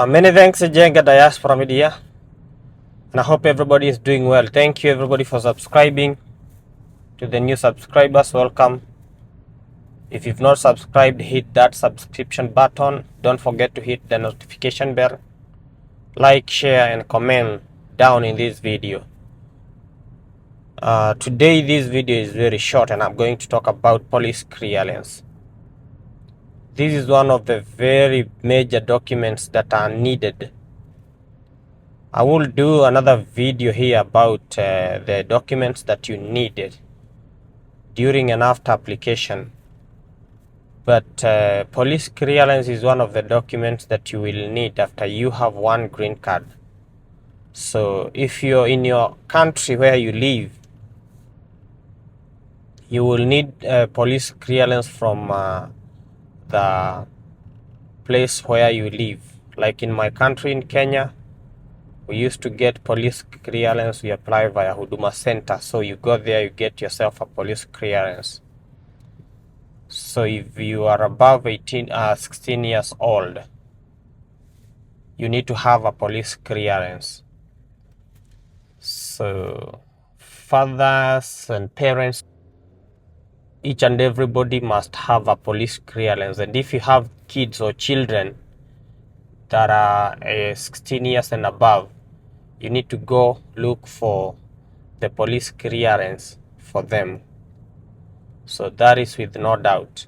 Many thanks, Jenga Diaspora Media, and I hope everybody is doing well. Thank you, everybody, for subscribing. To the new subscribers, welcome. If you've not subscribed, hit that subscription button. Don't forget to hit the notification bell. Like, share, and comment down in this video. Today, this video is very short, and I'm going to talk about police clearance. This is one of the very major documents that are needed. I will do another video here about the documents that you needed during and after application. But police clearance is one of the documents that you will need after you have one green card. So if you're in your country where you live, you will need police clearance from the place where you live. Like in my country in Kenya, we used to get police clearance. We apply via Huduma Center. So you go there, you get yourself a police clearance. So if you are above 16 years old, you need to have a police clearance. So fathers and parents, each and everybody must have a police clearance. And if you have kids or children that are 16 years and above, you need to go look for the police clearance for them. So that is with no doubt.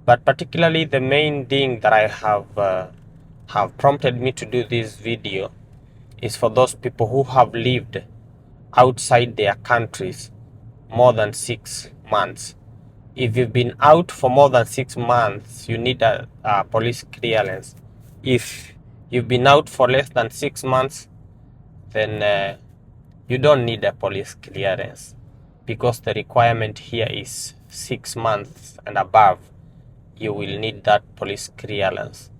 But particularly the main thing that I have prompted me to do this video is for those people who have lived outside their countries more than 6 months. If you've been out for more than 6 months, you need a police clearance. If you've been out for less than 6 months, then you don't need a police clearance, because the requirement here is 6 months and above. You will need that police clearance.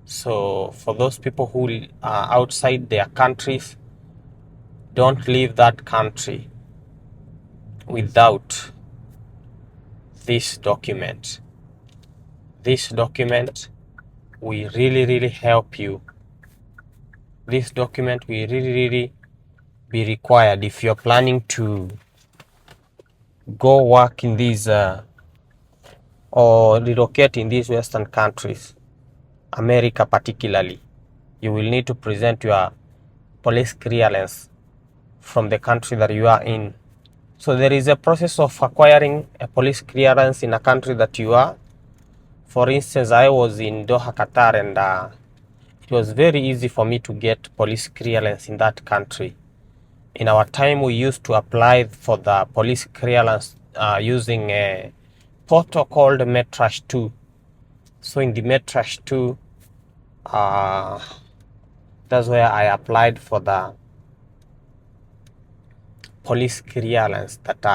So for those people who are outside their countries, don't leave that country without this document. This document will really help you. This document will really be required if you're planning to go work in these or relocate in these Western countries, America particularly. You will need to present your police clearance from the country that you are in. So there is a process of acquiring a police clearance in a country that you are. For instance, I was in Doha, Qatar, and it was very easy for me to get police clearance in that country. In our time, we used to apply for the police clearance using a portal called Metrash 2. So in the Metrash 2, that's where I applied for the police clearance that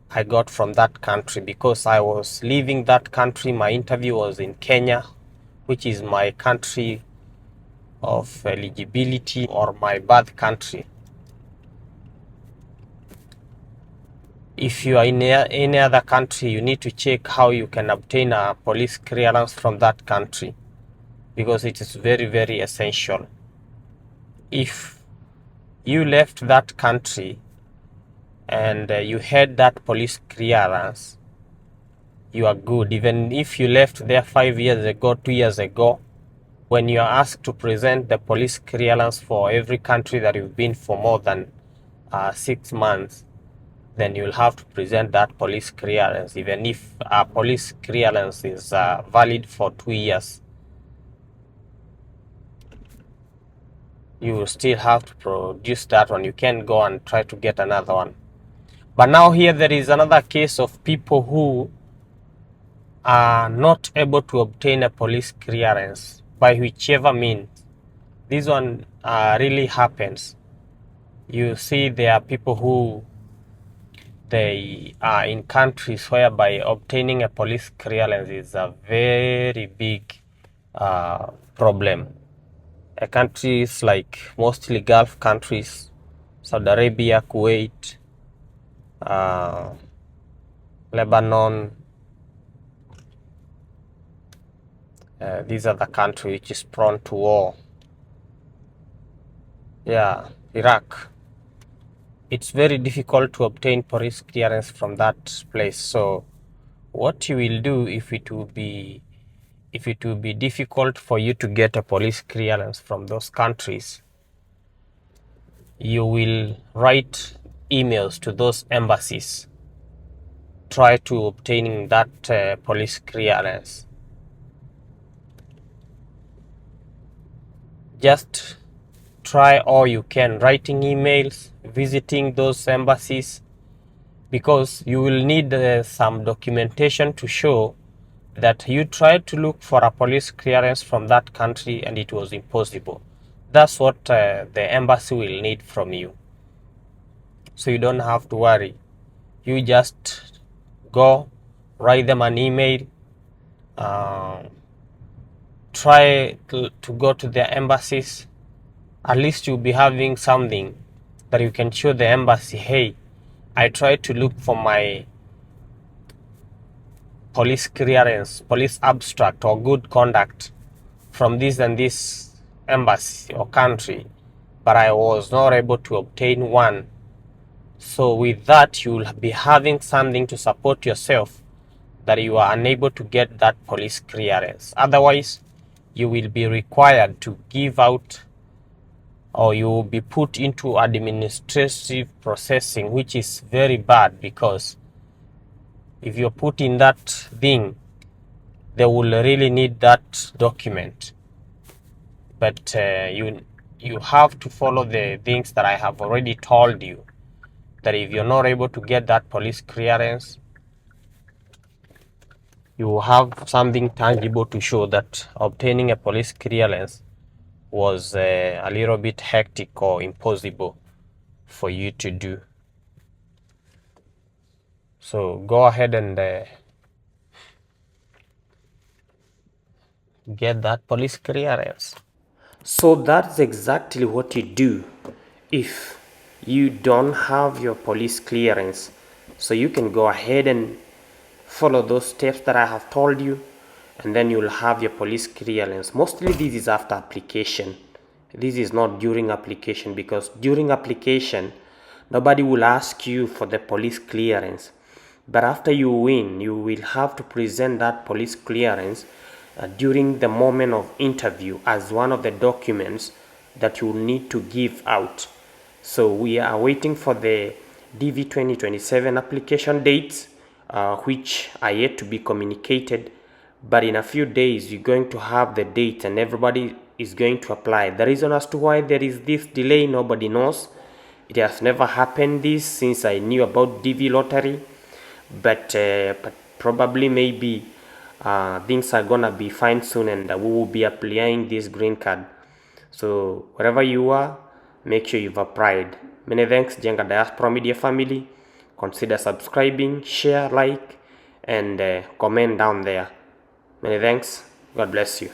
I got from that country, because I was leaving that country. My interview was in Kenya, which is my country of eligibility, or my birth country. If you are in any other country, you need to check how you can obtain a police clearance from that country, because it is very essential. If you left that country and you had that police clearance, you are good. Even if you left there 5 years ago, 2 years ago, when you are asked to present the police clearance for every country that you've been for more than 6 months, then you'll have to present that police clearance. Even if a police clearance is valid for 2 years, you will still have to produce that one. You can go and try to get another one. But now here there is another case of people who are not able to obtain a police clearance by whichever means. This one really happens. You see, there are people who they are in countries whereby obtaining a police clearance is a very big problem. Countries like mostly Gulf countries, Saudi Arabia, Kuwait, Lebanon, These are the country which is prone to war. Yeah, Iraq. It's very difficult to obtain police clearance from that place. So what you will do, if it will be difficult for you to get a police clearance from those countries, you will write emails to those embassies, try to obtaining that police clearance. Just try all you can, writing emails, visiting those embassies, because you will need some documentation to show that you tried to look for a police clearance from that country and it was impossible. That's what the embassy will need from you. So you don't have to worry. You just go, write them an email, try to go to their embassies. At least you'll be having something that you can show the embassy, hey, I tried to look for my police clearance, police abstract or good conduct from this and this embassy or country, but I was not able to obtain one. So with that, you will be having something to support yourself that you are unable to get that police clearance. Otherwise, you will be required to give out, or you will be put into administrative processing, which is very bad, because if you're put in that thing, they will really need that document. But you have to follow the things that I have already told you, that if you're not able to get that police clearance, you have something tangible to show that obtaining a police clearance was a little bit hectic or impossible for you to do. So go ahead and get that police clearance. So that's exactly what you do if you don't have your police clearance. So you can go ahead and follow those steps that I have told you, and then you'll have your police clearance. Mostly this is after application. This is not during application, because during application nobody will ask you for the police clearance. But after you win, you will have to present that police clearance during the moment of interview as one of the documents that you will need to give out. So we are waiting for the DV 2027 application dates, which are yet to be communicated, but in a few days you're going to have the date and everybody is going to apply. The reason as to why there is this delay, nobody knows. It has never happened this since I knew about DV lottery, but probably maybe things are gonna be fine soon, and we will be applying this green card. So wherever you are, make sure you've applied. Many thanks, Jenga Diaspora Media family. Consider subscribing, share, like, and comment down there. Many thanks. God bless you.